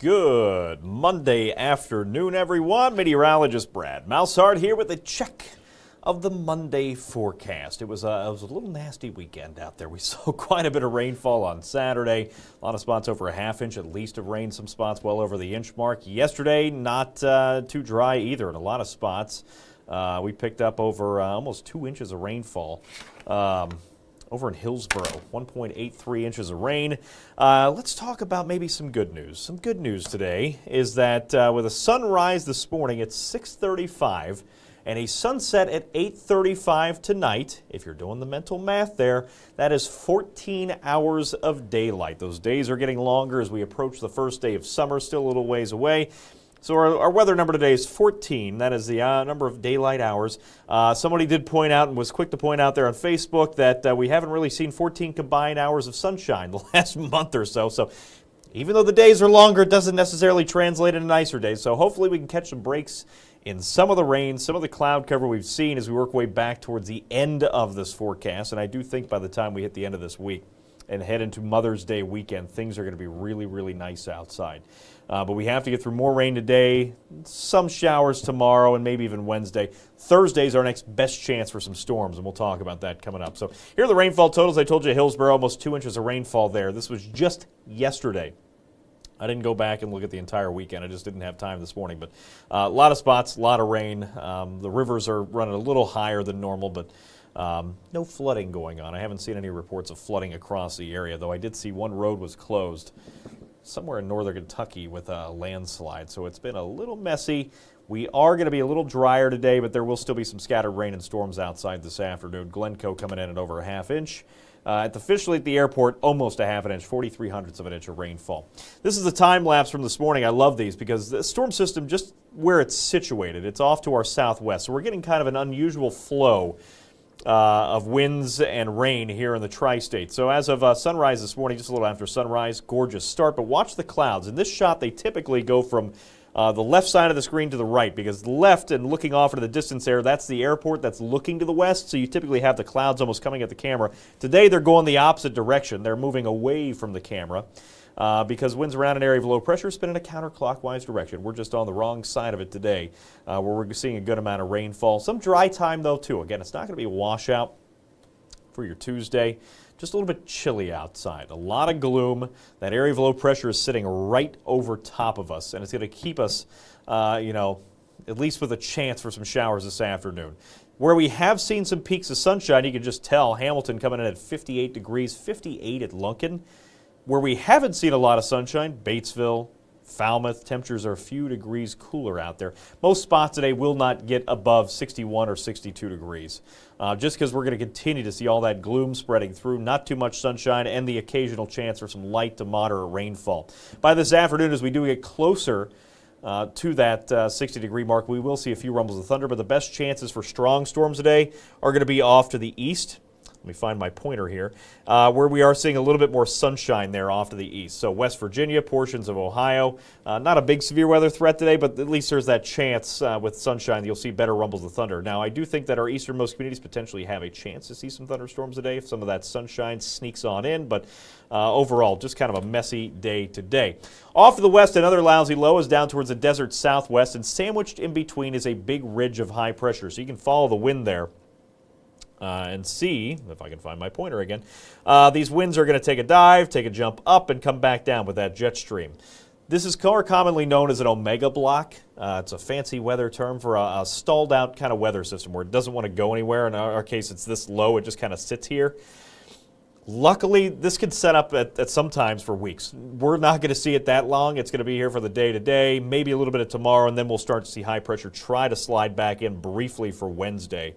Good Monday afternoon, everyone. Meteorologist Brad Maushart here with a check of the Monday forecast. It was a little nasty weekend out there. We saw quite a bit of rainfall on Saturday. A lot of spots over a half inch at least of rain, some spots well over the inch mark. Yesterday, not too dry either in a lot of spots. We picked up over almost 2 inches of rainfall. Over in Hillsboro, 1.83 inches of rain. Let's talk about maybe some good news. Some good news today is that with a sunrise this morning at 6:35 and a sunset at 8:35 tonight, if you're doing the mental math there, that is 14 hours of daylight. Those days are getting longer as we approach the first day of summer, still a little ways away. So our weather number today is 14. That is the number of daylight hours. Somebody did point out and was quick to point out there on Facebook that we haven't really seen 14 combined hours of sunshine the last month or so. So even though the days are longer, it doesn't necessarily translate into nicer days. So hopefully we can catch some breaks in some of the rain, some of the cloud cover we've seen as we work way back towards the end of this forecast. And I do think by the time we hit the end of this week and head into Mother's Day weekend, things are going to be really, really nice outside. But we have to get through more rain today, some showers tomorrow, and maybe even Wednesday. Thursday is our next best chance for some storms, and we'll talk about that coming up. So here are the rainfall totals. I told you Hillsboro, almost 2 inches of rainfall there. This was just yesterday. I didn't go back and look at the entire weekend. I just didn't have time this morning. But a lot of spots, a lot of rain. The rivers are running a little higher than normal, but no flooding going on. I haven't seen any reports of flooding across the area, though I did see one road was closed somewhere in northern Kentucky with a landslide. So it's been a little messy. We are going to be a little drier today, but there will still be some scattered rain and storms outside this afternoon. Glencoe coming in at over a half inch. Officially at the airport, almost a half an inch, 43/100ths of an inch of rainfall. This is a time lapse from this morning. I love these because the storm system, just where it's situated, it's off to our southwest. So we're getting kind of an unusual flow of winds and rain here in the tri-state. So as of sunrise this morning, just a little after sunrise, gorgeous start. But watch the clouds. In this shot, they typically go from the left side of the screen to the right, because the left and looking off into the distance there, that's the airport that's looking to the west. So you typically have the clouds almost coming at the camera. Today, they're going the opposite direction. They're moving away from the camera. Because winds around an area of low pressure spin in a counterclockwise direction. We're just on the wrong side of it today, where we're seeing a good amount of rainfall. Some dry time, though, too. Again, it's not going to be a washout for your Tuesday. Just a little bit chilly outside. A lot of gloom. That area of low pressure is sitting right over top of us, and it's going to keep us, at least with a chance for some showers this afternoon. Where we have seen some peaks of sunshine, you can just tell. Hamilton coming in at 58 degrees, 58 at Lunken. Where we haven't seen a lot of sunshine, Batesville, Falmouth, temperatures are a few degrees cooler out there. Most spots today will not get above 61 or 62 degrees, just because we're going to continue to see all that gloom spreading through, not too much sunshine, and the occasional chance for some light to moderate rainfall. By this afternoon, as we do get closer to that 60-degree mark, we will see a few rumbles of thunder, but the best chances for strong storms today are going to be off to the east. Let me find my pointer here, where we are seeing a little bit more sunshine there off to the east. So West Virginia, portions of Ohio, not a big severe weather threat today, but at least there's that chance with sunshine that you'll see better rumbles of thunder. Now, I do think that our easternmost communities potentially have a chance to see some thunderstorms today if some of that sunshine sneaks on in, but overall, just kind of a messy day today. Off to the west, another lousy low is down towards the desert southwest, and sandwiched in between is a big ridge of high pressure, so you can follow the wind there. And see, if I can find my pointer again, these winds are going to take a dive, take a jump up, and come back down with that jet stream. This is more commonly known as an omega block. It's a fancy weather term for a stalled out kind of weather system where it doesn't want to go anywhere. In our case, it's this low. It just kind of sits here. Luckily, this could set up at some times for weeks. We're not going to see it that long. It's going to be here for the day-to-day, maybe a little bit of tomorrow, and then we'll start to see high pressure try to slide back in briefly for Wednesday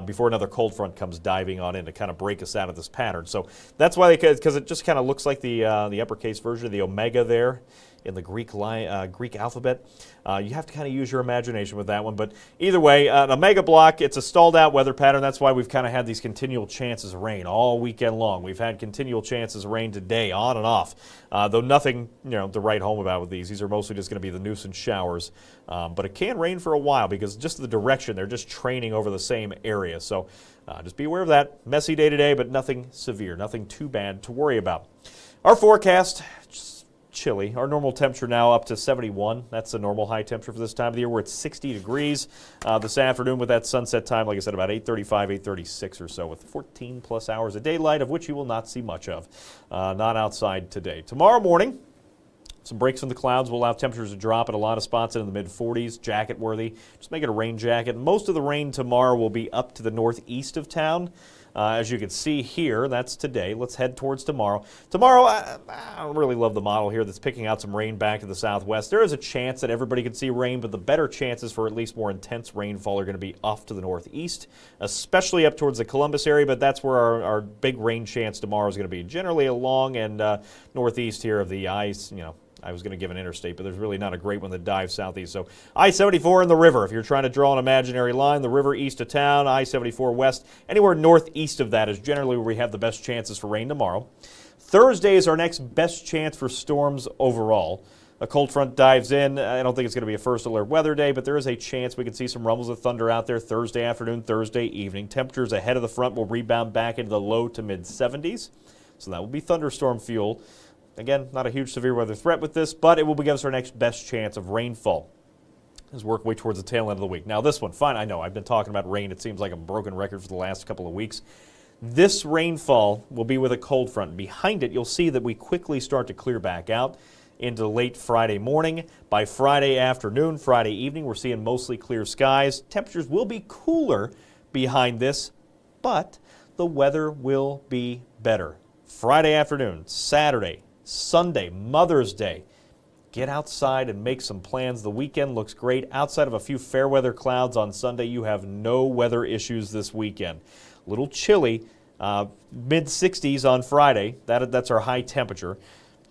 before another cold front comes diving on in to kind of break us out of this pattern. So that's why, because it just kind of looks like the uppercase version of the omega there in the Greek alphabet. You have to kind of use your imagination with that one. But either way, an omega block, it's a stalled out weather pattern. That's why we've kind of had these continual chances of rain all weekend long. We've had continual chances of rain today, on and off. Though nothing, to write home about with these. These are mostly just going to be the nuisance showers. But it can rain for a while because just the direction, they're just training over the same area. So just be aware of that. Messy day today, but nothing severe, nothing too bad to worry about. Our forecast, chilly. Our normal temperature now up to 71. That's the normal high temperature for this time of the year. We're at 60 degrees this afternoon with that sunset time, like I said, about 8:35, 8:36 or so, with 14 plus hours of daylight, of which you will not see much of. Not outside today. Tomorrow morning, some breaks in the clouds will allow temperatures to drop at a lot of spots into the mid-40s, jacket-worthy. Just make it a rain jacket. Most of the rain tomorrow will be up to the northeast of town. As you can see here, that's today. Let's head towards tomorrow. Tomorrow, I don't really love the model here that's picking out some rain back to the southwest. There is a chance that everybody could see rain, but the better chances for at least more intense rainfall are going to be off to the northeast, especially up towards the Columbus area, but that's where our big rain chance tomorrow is going to be. Generally along and northeast here of the ice, I was going to give an interstate, but there's really not a great one that dives southeast. So I-74 in the river, if you're trying to draw an imaginary line, the river east of town, I-74 west, anywhere northeast of that is generally where we have the best chances for rain tomorrow. Thursday is our next best chance for storms overall. A cold front dives in. I don't think it's going to be a first alert weather day, but there is a chance we could see some rumbles of thunder out there Thursday afternoon, Thursday evening. Temperatures ahead of the front will rebound back into the low to mid-70s, so that will be thunderstorm fuel. Again, not a huge severe weather threat with this, but it will give us our next best chance of rainfall as we work way towards the tail end of the week. Now this one, fine, I know, I've been talking about rain. It seems like a broken record for the last couple of weeks. This rainfall will be with a cold front. Behind it, you'll see that we quickly start to clear back out into late Friday morning. By Friday afternoon, Friday evening, we're seeing mostly clear skies. Temperatures will be cooler behind this, but the weather will be better. Friday afternoon, Saturday, Sunday, Mother's Day. Get outside and make some plans. The weekend looks great. Outside of a few fair weather clouds on Sunday, you have no weather issues this weekend. A little chilly, mid-60s on Friday. That's our high temperature.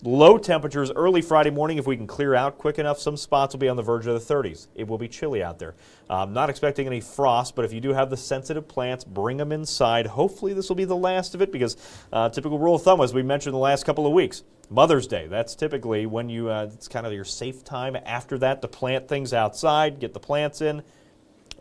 Low temperatures early Friday morning. If we can clear out quick enough, some spots will be on the verge of the 30s. It will be chilly out there. Not expecting any frost, but if you do have the sensitive plants, bring them inside. Hopefully this will be the last of it because typical rule of thumb, as we mentioned the last couple of weeks, Mother's Day, that's typically when you, it's kind of your safe time after that to plant things outside, get the plants in.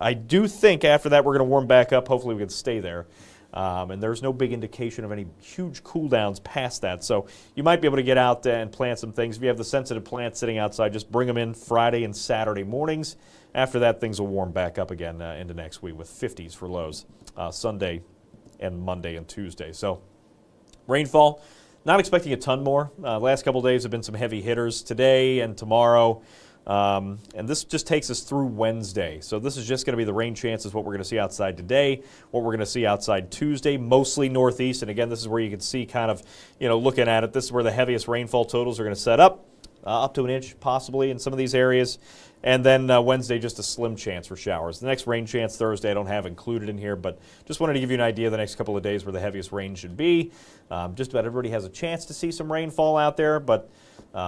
I do think after that we're going to warm back up. Hopefully we can stay there. And there's no big indication of any huge cool downs past that. So you might be able to get out there and plant some things. If you have the sensitive plants sitting outside, just bring them in Friday and Saturday mornings. After that, things will warm back up again into next week with 50s for lows Sunday and Monday and Tuesday. So rainfall, not expecting a ton more. Last couple of days have been some heavy hitters today and tomorrow. And this just takes us through Wednesday. So this is just going to be the rain chances, what we're going to see outside today, what we're going to see outside Tuesday, mostly northeast. And again, this is where you can see kind of, looking at it, this is where the heaviest rainfall totals are going to set up to an inch possibly in some of these areas. And then Wednesday, just a slim chance for showers. The next rain chance Thursday I don't have included in here, but just wanted to give you an idea of the next couple of days where the heaviest rain should be. Just about everybody has a chance to see some rainfall out there, but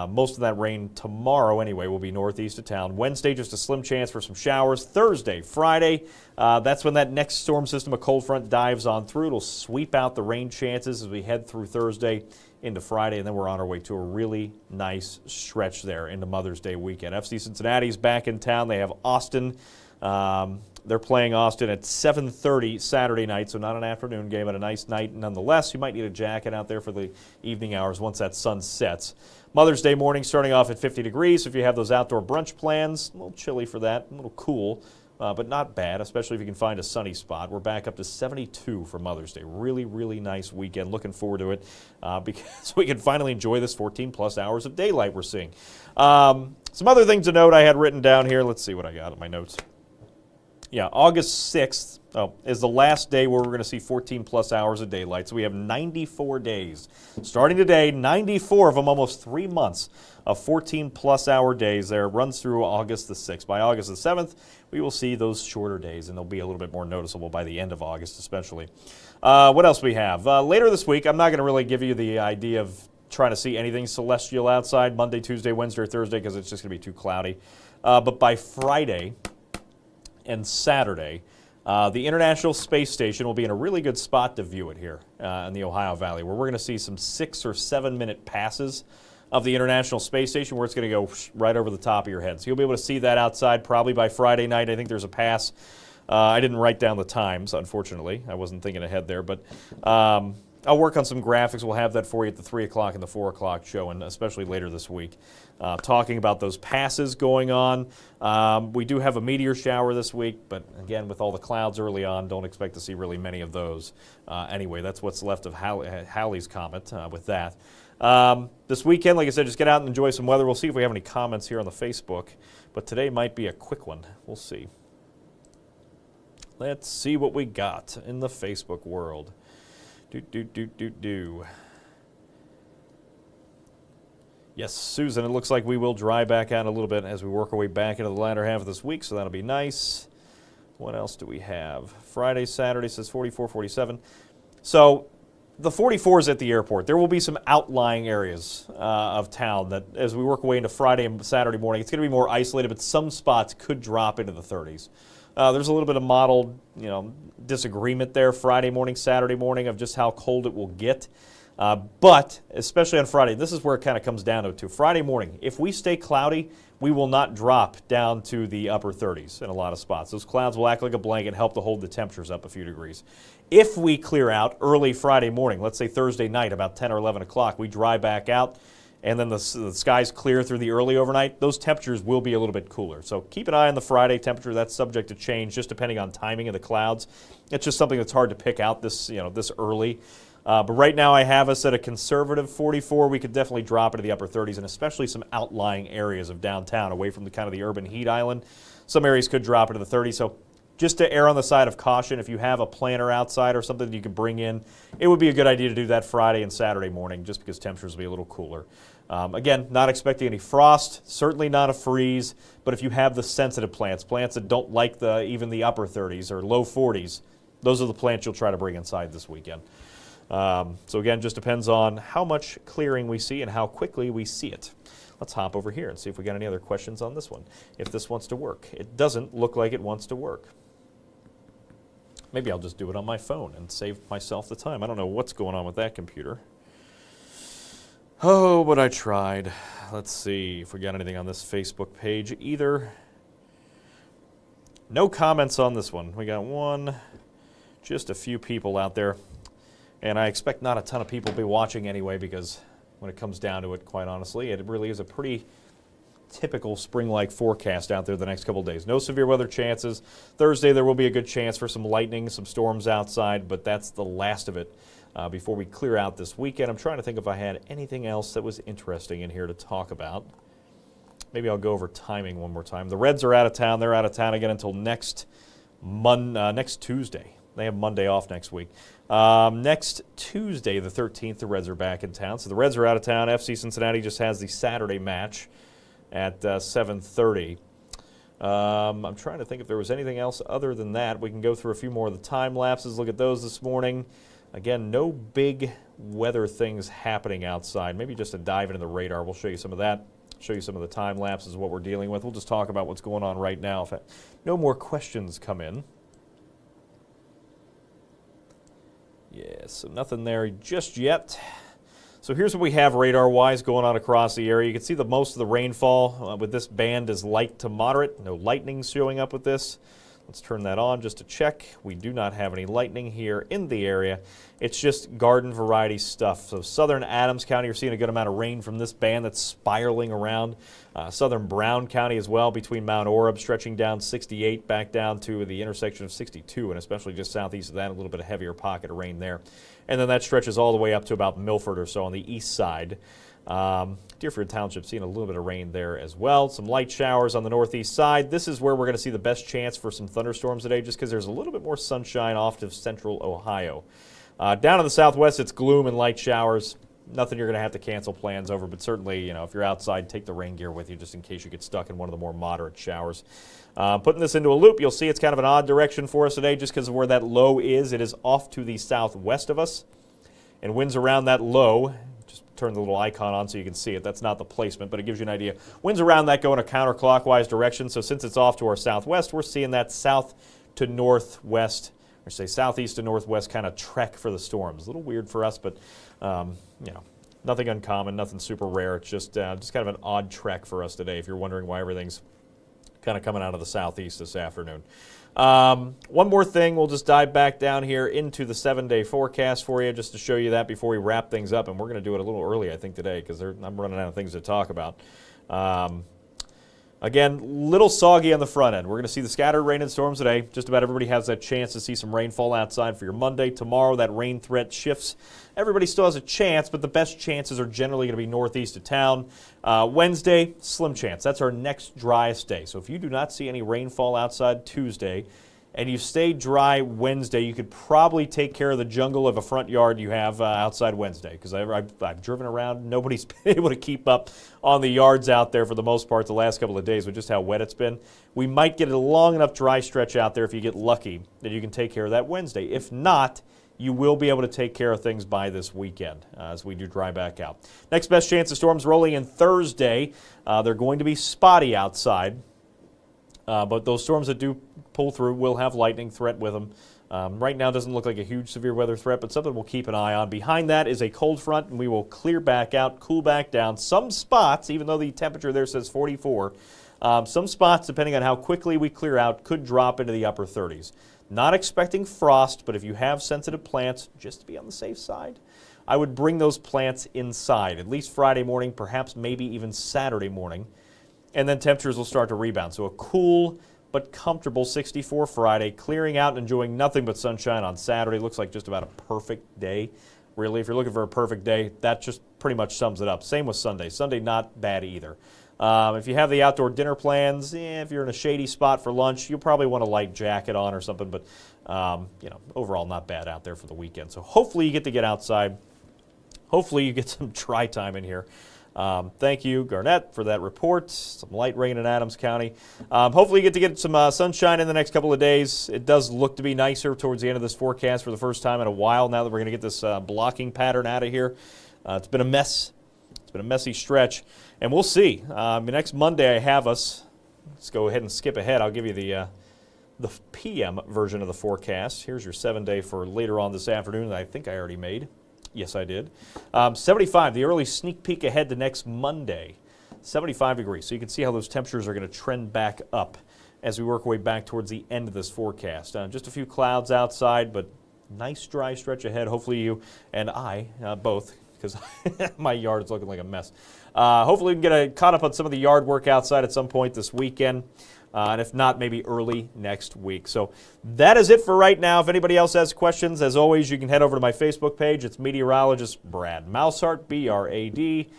most of that rain tomorrow, anyway, will be northeast of town. Wednesday, just a slim chance for some showers. Thursday, Friday, that's when that next storm system, a cold front, dives on through. It'll sweep out the rain chances as we head through Thursday into Friday, and then we're on our way to a really nice stretch there into Mother's Day weekend. FC Cincinnati's back in town. They have Austin. They're playing Austin at 7:30 Saturday night, so not an afternoon game, but a nice night nonetheless. You might need a jacket out there for the evening hours once that sun sets. Mother's Day morning starting off at 50 degrees. If you have those outdoor brunch plans, a little chilly for that, a little cool, but not bad, especially if you can find a sunny spot. We're back up to 72 for Mother's Day. Really, really nice weekend. Looking forward to it because we can finally enjoy this 14-plus hours of daylight we're seeing. Some other things to note I had written down here. Let's see what I got in my notes. Yeah, August 6th is the last day where we're going to see 14-plus hours of daylight. So we have 94 days. Starting today, 94 of them, almost 3 months of 14-plus hour days there. Runs through August the 6th. By August the 7th, we will see those shorter days, and they'll be a little bit more noticeable by the end of August especially. What else we have? Later this week, I'm not going to really give you the idea of trying to see anything celestial outside Monday, Tuesday, Wednesday, or Thursday because it's just going to be too cloudy. But by Friday and Saturday, the International Space Station will be in a really good spot to view it here in the Ohio Valley, where we're going to see some 6 or 7 minute passes of the International Space Station where it's going to go right over the top of your head. So you'll be able to see that outside probably by Friday night. I think there's a pass. I didn't write down the times, unfortunately. I wasn't thinking ahead there, but I I'll work on some graphics. We'll have that for you at the 3 o'clock and the 4 o'clock show, and especially later this week, talking about those passes going on. We do have a meteor shower this week, but again, with all the clouds early on, don't expect to see really many of those. Anyway, that's what's left of Halley's Comet with that. This weekend, like I said, just get out and enjoy some weather. We'll see if we have any comments here on the Facebook, but today might be a quick one. We'll see. Let's see what we got in the Facebook world. Yes, Susan, it looks like we will dry back out a little bit as we work our way back into the latter half of this week, so that'll be nice. What else do we have? Friday, Saturday says 44, 47. So the 44s at the airport. There will be some outlying areas of town that as we work our way into Friday and Saturday morning, it's going to be more isolated, but some spots could drop into the 30s. There's a little bit of modeled, disagreement there Friday morning, Saturday morning of just how cold it will get. But especially on Friday, this is where it kind of comes down to. Friday morning, if we stay cloudy, we will not drop down to the upper 30s in a lot of spots. Those clouds will act like a blanket, help to hold the temperatures up a few degrees. If we clear out early Friday morning, let's say Thursday night about 10 or 11 o'clock, we dry back out, and then the skies clear through the early overnight, those temperatures will be a little bit cooler. So keep an eye on the Friday temperature. That's subject to change just depending on timing of the clouds. It's just something that's hard to pick out this early. But right now I have us at a conservative 44. We could definitely drop into the upper 30s, and especially some outlying areas of downtown away from the kind of the urban heat island. Some areas could drop into the 30s. So just to err on the side of caution, if you have a planter outside or something that you can bring in, it would be a good idea to do that Friday and Saturday morning just because temperatures will be a little cooler. Again, not expecting any frost, certainly not a freeze, but if you have the sensitive plants that don't like even the upper 30s or low 40s, those are the plants you'll try to bring inside this weekend. So again, just depends on how much clearing we see and how quickly we see it. Let's hop over here and see if we got any other questions on this one. If this wants to work. It doesn't look like it wants to work. Maybe I'll just do it on my phone and save myself the time. I don't know what's going on with that computer. Oh, but I tried. Let's see if we got anything on this Facebook page either. No comments on this one. We got just a few people out there. And I expect not a ton of people will be watching anyway because when it comes down to it, quite honestly, it really is a pretty typical spring-like forecast out there the next couple of days. No severe weather chances. Thursday there will be a good chance for some lightning, some storms outside, but that's the last of it before we clear out this weekend. I'm trying to think if I had anything else that was interesting in here to talk about. Maybe I'll go over timing one more time. The Reds are out of town. They're out of town again until next Tuesday. They have Monday off next week. Next Tuesday, the 13th, the Reds are back in town. So the Reds are out of town. FC Cincinnati just has the Saturday match at 7:30. I'm trying to think if there was anything else other than that. We can go through a few more of the time lapses, look at those this morning. Again, no big weather things happening outside. Maybe just a dive into the radar. We'll show you some of that. Show you some of the time lapses, what we're dealing with. We'll just talk about what's going on right now. If no more questions come in. Yeah, so nothing there just yet. So here's what we have radar-wise going on across the area. You can see that most of the rainfall with this band is light to moderate. No lightning showing up with this. Let's turn that on just to check. We do not have any lightning here in the area. It's just garden variety stuff. So southern Adams County, you're seeing a good amount of rain from this band that's spiraling around. Southern Brown County as well, between Mount Orab, stretching down 68 back down to the intersection of 62, and especially just southeast of that, a little bit of heavier pocket of rain there. And then that stretches all the way up to about Milford or so on the east side. Deerfield Township seeing a little bit of rain there as well. Some light showers on the northeast side. This is where we're going to see the best chance for some thunderstorms today just because there's a little bit more sunshine off to central Ohio. Down in the southwest, it's gloom and light showers. Nothing you're going to have to cancel plans over, but certainly, if you're outside, take the rain gear with you just in case you get stuck in one of the more moderate showers. Putting this into a loop, you'll see it's kind of an odd direction for us today just because of where that low is. It is off to the southwest of us, and winds around that low. Just turn the little icon on so you can see it. That's not the placement, but it gives you an idea. Winds around that go in a counterclockwise direction, so since it's off to our southwest, we're seeing that south to northwest, or say southeast to northwest kind of trek for the storms. A little weird for us, but nothing uncommon, nothing super rare. It's just kind of an odd trek for us today if you're wondering why everything's kind of coming out of the southeast this afternoon. One more thing, we'll just dive back down here into the 7-day forecast for you just to show you that before we wrap things up. And we're going to do it a little early, I think, today because I'm running out of things to talk about. Again, little soggy on the front end. We're going to see the scattered rain and storms today. Just about everybody has that chance to see some rainfall outside for your Monday. Tomorrow, that rain threat shifts. Everybody still has a chance, but the best chances are generally going to be northeast of town. Wednesday, slim chance. That's our next driest day. So if you do not see any rainfall outside Tuesday, and you stay dry Wednesday, you could probably take care of the jungle of a front yard you have outside Wednesday. Because I've driven around, nobody's been able to keep up on the yards out there for the most part the last couple of days with just how wet it's been. We might get a long enough dry stretch out there if you get lucky that you can take care of that Wednesday. If not, you will be able to take care of things by this weekend as we do dry back out. Next best chance of storms rolling in Thursday. They're going to be spotty outside. But those storms that do pull through will have lightning threat with them. Right now doesn't look like a huge severe weather threat, but something we'll keep an eye on. Behind that is a cold front, and we will clear back out, cool back down. Some spots, even though the temperature there says 44, some spots, depending on how quickly we clear out, could drop into the upper 30s. Not expecting frost, but if you have sensitive plants, just to be on the safe side, I would bring those plants inside, at least Friday morning, perhaps maybe even Saturday morning. And then temperatures will start to rebound. So a cool but comfortable 64 Friday, clearing out and enjoying nothing but sunshine on Saturday. Looks like just about a perfect day. Really, if you're looking for a perfect day, that just pretty much sums it up. Same with Sunday. Sunday, not bad either. If you have the outdoor dinner plans, if you're in a shady spot for lunch, you'll probably want a light jacket on or something. But, overall, not bad out there for the weekend. So hopefully you get to get outside. Hopefully you get some dry time in here. Thank you, Garnett, for that report. Some light rain in Adams County. Hopefully you get some sunshine in the next couple of days. It does look to be nicer towards the end of this forecast for the first time in a while now that we're going to get this blocking pattern out of here. It's been a mess. It's been a messy stretch. And we'll see. Next Monday I have us. Let's go ahead and skip ahead. I'll give you the PM version of the forecast. Here's your 7-day for later on this afternoon that I think I already made. Yes, I did. 75, the early sneak peek ahead to next Monday. 75 degrees. So you can see how those temperatures are going to trend back up as we work our way back towards the end of this forecast. Just a few clouds outside, but nice dry stretch ahead. Hopefully you and I, both, because my yard is looking like a mess. Hopefully we can get caught up on some of the yard work outside at some point this weekend. And if not, maybe early next week. So that is it for right now. If anybody else has questions, as always, you can head over to my Facebook page. It's Meteorologist Brad Maushart, B-R-A-D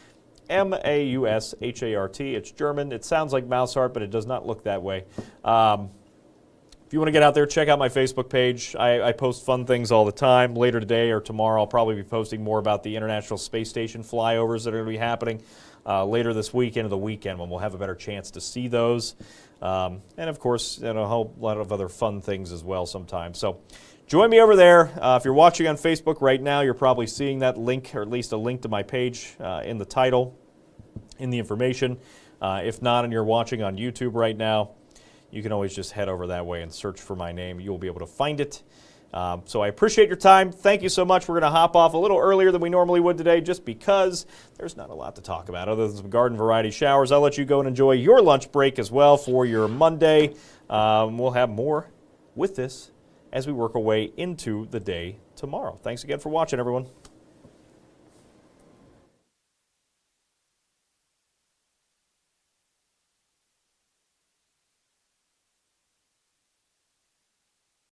M-A-U-S-H-A-R-T. It's German. It sounds like Maushart, but it does not look that way. If you want to get out there, check out my Facebook page. I post fun things all the time. Later today or tomorrow, I'll probably be posting more about the International Space Station flyovers that are going to be happening later this week into the weekend when we'll have a better chance to see those. And, of course, a whole lot of other fun things as well sometimes. So join me over there. If you're watching on Facebook right now, you're probably seeing that link, or at least a link to my page in the title, in the information. If not, and you're watching on YouTube right now, you can always just head over that way and search for my name. You'll be able to find it. So I appreciate your time. Thank you so much. We're going to hop off a little earlier than we normally would today just because there's not a lot to talk about other than some garden variety showers. I'll let you go and enjoy your lunch break as well for your Monday. We'll have more with this as we work our way into the day tomorrow. Thanks again for watching, everyone.